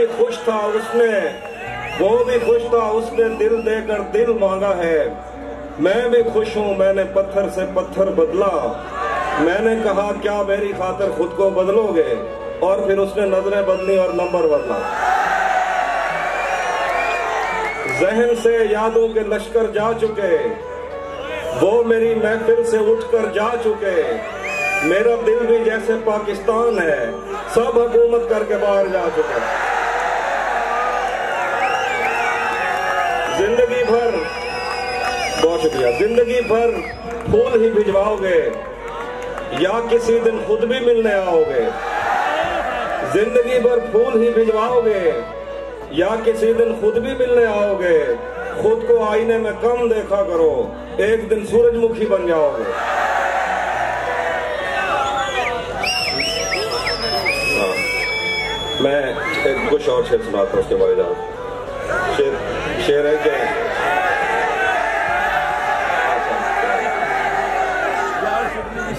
भी खुश था उसने दिल देकर दिल मांगा है। मैं भी खुश हूँ, मैंने पत्थर से पत्थर बदला। मैंने कहा क्या मेरी खातिर खुद को बदलोगे, और फिर उसने नजरें बदली और नंबर बदला। जहन से यादों के लश्कर जा चुके, वो मेरी महफिल से उठकर जा चुके। मेरा दिल भी जैसे पाकिस्तान है, सब हुकूमत करके बाहर जा चुके। जिंदगी भर, बहुत शुक्रिया, जिंदगी भर फूल ही भिजवाओगे या किसी दिन खुद भी मिलने आओगे। जिंदगी भर फूल ही भिजवाओगे या किसी दिन खुद भी मिलने आओगे। खुद को आईने में कम देखा करो, एक दिन सूरजमुखी बन जाओगे। हाँ, मैं एक कुछ और शेर सुनाता हूँ, उसके बाद शेर है क्या?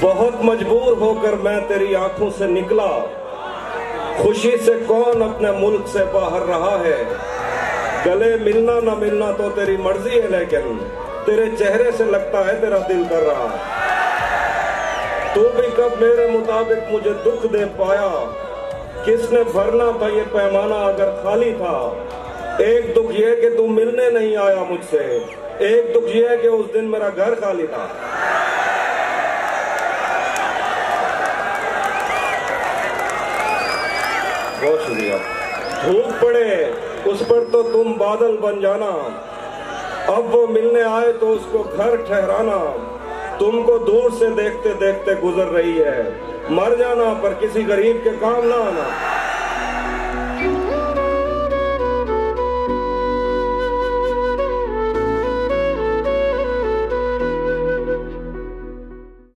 बहुत मजबूर होकर मैं तेरी आंखों से निकला, खुशी से कौन अपने मुल्क से बाहर रहा है। गले मिलना ना मिलना तो तेरी मर्जी है, लेकिन तेरे चेहरे से लगता है तेरा दिल कर रहा है। तू भी कब मेरे मुताबिक मुझे दुख दे पाया, किसने भरना था ये पैमाना अगर खाली था। एक दुख ये कि तू मिलने नहीं आया मुझसे, एक दुख ये है कि उस दिन मेरा घर खाली था। बहुत शुक्रिया। धूप पड़े उस पर तो तुम बादल बन जाना, अब वो मिलने आए तो उसको घर ठहराना। तुमको दूर से देखते देखते गुजर रही है, मर जाना पर किसी गरीब के काम ना आना।